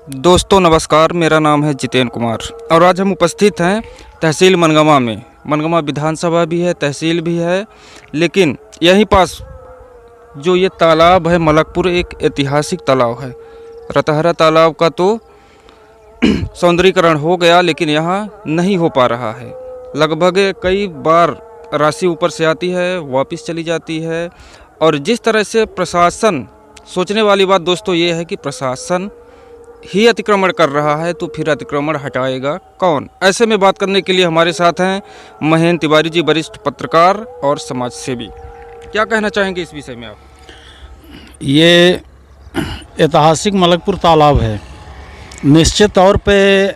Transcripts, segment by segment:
दोस्तों नमस्कार, मेरा नाम है जितेंद्र कुमार और आज हम उपस्थित हैं तहसील मनगमा में। मनगमा विधानसभा भी है, तहसील भी है, लेकिन यहीं पास जो ये तालाब है मलकपुर, एक ऐतिहासिक तालाब है। रतहरा तालाब का तो सौंदर्यीकरण हो गया, लेकिन यहाँ नहीं हो पा रहा है। लगभग कई बार राशि ऊपर से आती है, वापस चली जाती है। और जिस तरह से प्रशासन, सोचने वाली बात दोस्तों ये है कि प्रशासन ही अतिक्रमण कर रहा है, तो फिर अतिक्रमण हटाएगा कौन? ऐसे में बात करने के लिए हमारे साथ हैं महेंद्र तिवारी जी, वरिष्ठ पत्रकार और समाज सेवी। क्या कहना चाहेंगे इस विषय में आप? ये ऐतिहासिक मलकपुर तालाब है। निश्चित तौर पे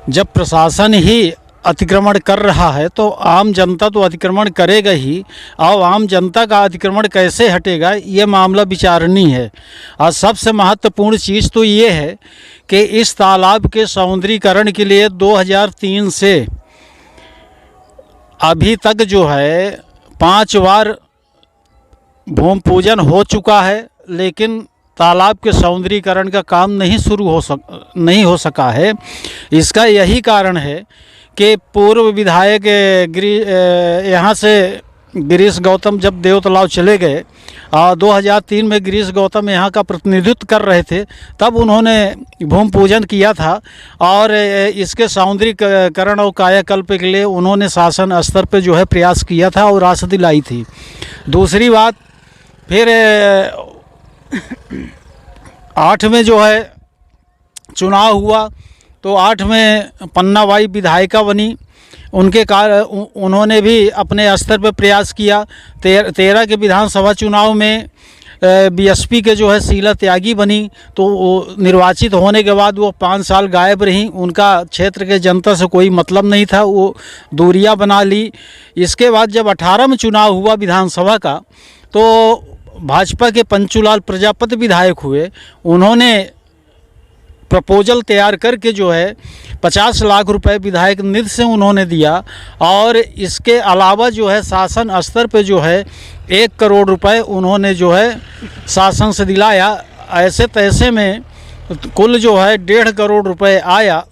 जब प्रशासन ही अतिक्रमण कर रहा है तो आम जनता तो अतिक्रमण करेगा ही, और आम जनता का अतिक्रमण कैसे हटेगा, ये मामला विचारणीय है। और सबसे महत्वपूर्ण चीज़ तो ये है कि इस तालाब के सौंदर्यीकरण के लिए 2003 से अभी तक जो है 5 बार भूमि पूजन हो चुका है, लेकिन तालाब के सौंदर्यीकरण का काम नहीं हो सका है। इसका यही कारण है कि पूर्व विधायक यहाँ से गिरीश गौतम जब देवतलाव चले गए, 2003 में गिरीश गौतम यहाँ का प्रतिनिधित्व कर रहे थे, तब उन्होंने भूमि पूजन किया था और इसके सौंदर्यीकरण और कायाकल्प के लिए उन्होंने शासन स्तर पे जो है प्रयास किया था और आस दिलाई थी। दूसरी बात, फिर 8 में जो है चुनाव हुआ तो 8 में पन्ना बाई विधायिका बनी। उनके उन्होंने भी अपने स्तर पर प्रयास किया। 13 के विधानसभा चुनाव में बीएसपी के जो है शीला त्यागी बनी, तो वो निर्वाचित होने के बाद वो 5 साल गायब रहीं। उनका क्षेत्र के जनता से कोई मतलब नहीं था, वो दूरियां बना ली। इसके बाद जब 18 में चुनाव हुआ विधानसभा का, तो भाजपा के पंचूलाल प्रजापति विधायक हुए। उन्होंने प्रपोजल तैयार करके जो है 50 लाख रुपए विधायक निधि से उन्होंने दिया, और इसके अलावा जो है शासन स्तर पे जो है 1 करोड़ रुपए उन्होंने जो है शासन से दिलाया। ऐसे तैसे में कुल जो है 1.5 करोड़ रुपए आया,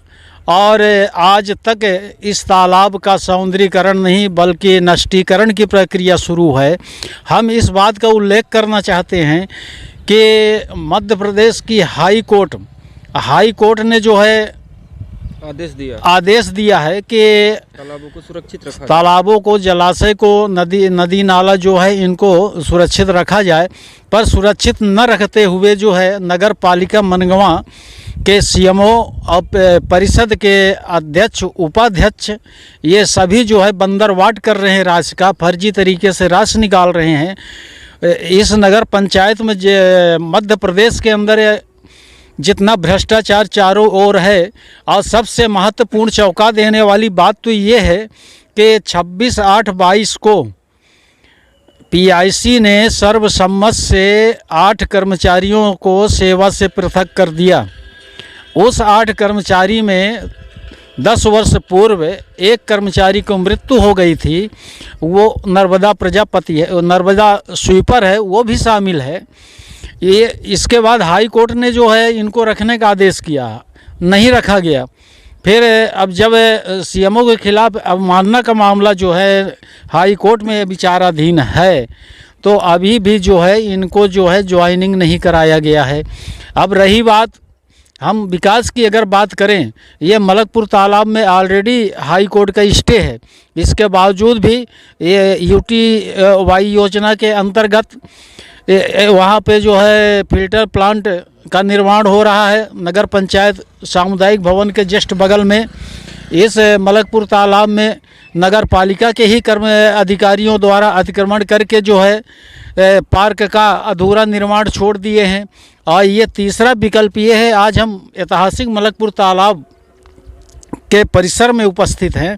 और आज तक इस तालाब का सौंदर्यीकरण नहीं बल्कि नष्टीकरण की प्रक्रिया शुरू है। हम इस बात का उल्लेख करना चाहते हैं कि मध्य प्रदेश की हाई कोर्ट ने जो है आदेश दिया है कि तालाबों को सुरक्षित रखा, तालाबों को, जलाशय को, नदी नाला जो है इनको सुरक्षित रखा जाए। पर सुरक्षित न रखते हुए जो है नगर पालिका मनगवा के सीएमओ और परिषद के अध्यक्ष, उपाध्यक्ष, ये सभी जो है बंदरवाट कर रहे हैं, राशि का फर्जी तरीके से राशि निकाल रहे हैं। इस नगर पंचायत में मध्य प्रदेश के अंदर जितना भ्रष्टाचार चारों ओर है, और सबसे महत्वपूर्ण चौंका देने वाली बात तो ये है कि 26/8/22 को पीआईसी ने सर्वसम्मत से 8 कर्मचारियों को सेवा से पृथक कर दिया। उस 8 कर्मचारी में 10 वर्ष पूर्व एक कर्मचारी को मृत्यु हो गई थी। वो नर्मदा प्रजापति है, नर्मदा स्वीपर है, वो भी शामिल है। ये इसके बाद हाई कोर्ट ने जो है इनको रखने का आदेश किया, नहीं रखा गया। फिर अब जब सीएमओ के खिलाफ अवमानना का मामला जो है हाई कोर्ट में विचाराधीन है, तो अभी भी जो है इनको जो है ज्वाइनिंग नहीं कराया गया है। अब रही बात हम विकास की, अगर बात करें, ये मलकपुर तालाब में ऑलरेडी हाई कोर्ट का स्टे है। इसके बावजूद भी ये UTY योजना के अंतर्गत वहाँ पे जो है फिल्टर प्लांट का निर्माण हो रहा है नगर पंचायत सामुदायिक भवन के जस्ट बगल में। इस मलकपुर तालाब में नगर पालिका के ही अधिकारियों द्वारा अतिक्रमण करके जो है पार्क का अधूरा निर्माण छोड़ दिए हैं। और ये तीसरा विकल्प ये है, आज हम ऐतिहासिक मलकपुर तालाब के परिसर में उपस्थित हैं।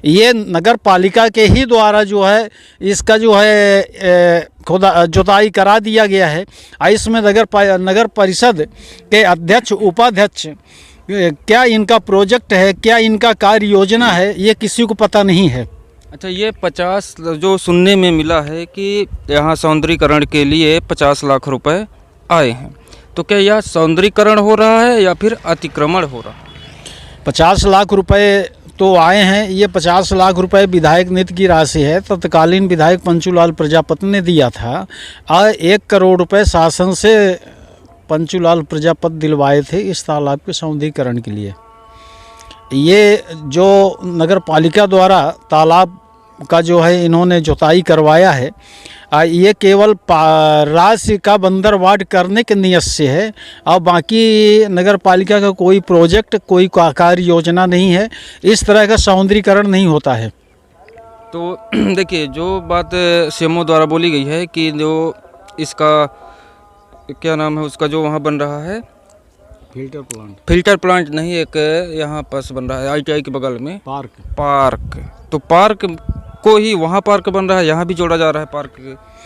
ये नगर पालिका के ही द्वारा जो है इसका जो है जुताई करा दिया गया है। इसमें नगर परिषद के अध्यक्ष, उपाध्यक्ष, क्या इनका प्रोजेक्ट है, क्या इनका कार्य योजना है, ये किसी को पता नहीं है। अच्छा, ये 50 जो सुनने में मिला है कि यहाँ सौंदर्यीकरण के लिए 50 लाख रुपए आए हैं, तो क्या यह सौंदर्यीकरण हो रहा है या फिर अतिक्रमण हो रहा है? 50 लाख रुपए तो आए हैं। ये 50 लाख रुपए विधायक निधि की राशि है। तत्कालीन विधायक पंचूलाल प्रजापति ने दिया था और 1 करोड़ रुपए शासन से पंचूलाल प्रजापति दिलवाए थे इस तालाब के सौंदर्यीकरण के लिए। ये जो नगर पालिका द्वारा तालाब का जो है इन्होंने जुताई करवाया है, ये केवल राशि का बंदरवाट करने के नियत से है और बाकी नगर पालिका का कोई प्रोजेक्ट, कोई कार्य योजना नहीं है। इस तरह का सौंदर्यीकरण नहीं होता है। तो देखिए, जो बात सीएमओ द्वारा बोली गई है कि जो इसका क्या नाम है उसका जो वहाँ बन रहा है फिल्टर प्लांट नहीं, एक यहाँ पास बन रहा है ITI के बगल में पार्क। तो पार्क को ही वहाँ पार्क बन रहा है, यहाँ भी जोड़ा जा रहा है पार्क।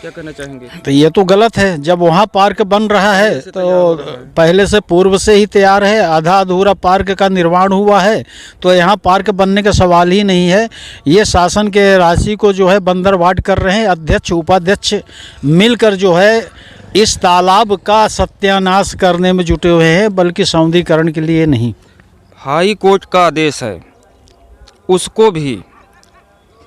क्या कहना चाहेंगे? तो ये तो गलत है। जब वहाँ पार्क बन रहा है तो पहले से पूर्व से ही तैयार है, आधा अधूरा पार्क का निर्माण हुआ है, तो यहाँ पार्क बनने का सवाल ही नहीं है। ये शासन के राशि को जो है बंदरवाट कर रहे हैं। अध्यक्ष उपाध्यक्ष मिलकर जो है इस तालाब का सत्यानाश करने में जुटे हुए हैं, बल्कि सौंदर्यीकरण के लिए नहीं। हाई कोर्ट का आदेश है, उसको भी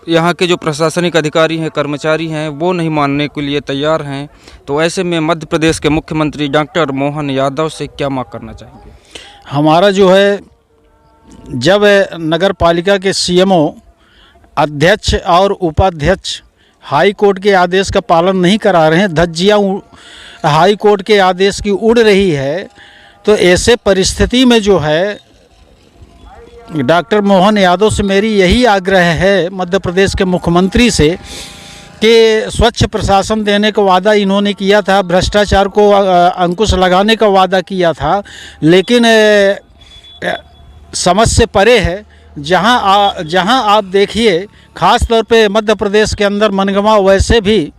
यहाँ के जो प्रशासनिक अधिकारी हैं, कर्मचारी हैं, वो नहीं मानने के लिए तैयार हैं। तो ऐसे में मध्य प्रदेश के मुख्यमंत्री डॉक्टर मोहन यादव से क्या मांग करना चाहेंगे? हमारा जो है, जब नगर पालिका के CMO, अध्यक्ष और उपाध्यक्ष हाई कोर्ट के आदेश का पालन नहीं करा रहे हैं, धज्जियाँ हाई कोर्ट के आदेश की उड़ रही है, तो ऐसे परिस्थिति में जो है डॉक्टर मोहन यादव से मेरी यही आग्रह है, मध्य प्रदेश के मुख्यमंत्री से, कि स्वच्छ प्रशासन देने का वादा इन्होंने किया था, भ्रष्टाचार को अंकुश लगाने का वादा किया था, लेकिन समझ से परे है। जहां आप देखिए, ख़ास तौर पे मध्य प्रदेश के अंदर मनगवा वैसे भी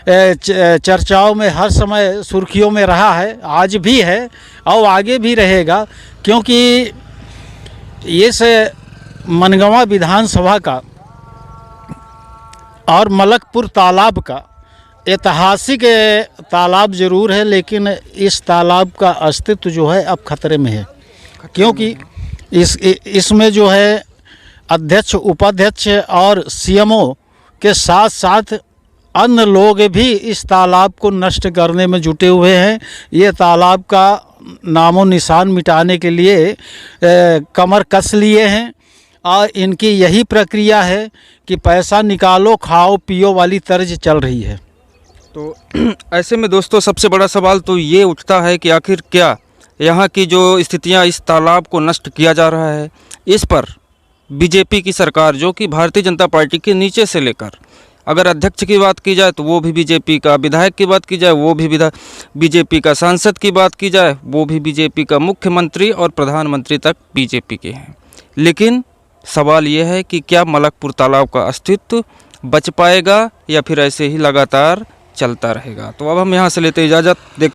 चर्चाओं में हर समय सुर्खियों में रहा है, आज भी है और आगे भी रहेगा, क्योंकि इस मनगवा विधानसभा का और मलकपुर तालाब का ऐतिहासिक तालाब ज़रूर है, लेकिन इस तालाब का अस्तित्व जो है अब खतरे में है, क्योंकि इसमें जो है अध्यक्ष उपाध्यक्ष और CMO के साथ साथ अन्य लोग भी इस तालाब को नष्ट करने में जुटे हुए हैं। ये तालाब का नामो निशान मिटाने के लिए कमर कस लिए हैं और इनकी यही प्रक्रिया है कि पैसा निकालो खाओ पियो वाली तर्ज चल रही है। तो ऐसे में दोस्तों, सबसे बड़ा सवाल तो ये उठता है कि आखिर क्या यहाँ की जो स्थितियाँ, इस तालाब को नष्ट किया जा रहा है, इस पर बीजेपी की सरकार, जो कि भारतीय जनता पार्टी के नीचे से लेकर, अगर अध्यक्ष की बात की जाए तो वो भी बीजेपी का, विधायक की बात की जाए वो भी बीजेपी का, सांसद की बात की जाए वो भी बीजेपी का, मुख्यमंत्री और प्रधानमंत्री तक बीजेपी के हैं। लेकिन सवाल ये है कि क्या मलकपुर तालाब का अस्तित्व बच पाएगा या फिर ऐसे ही लगातार चलता रहेगा? तो अब हम यहाँ से लेते इजाज़त।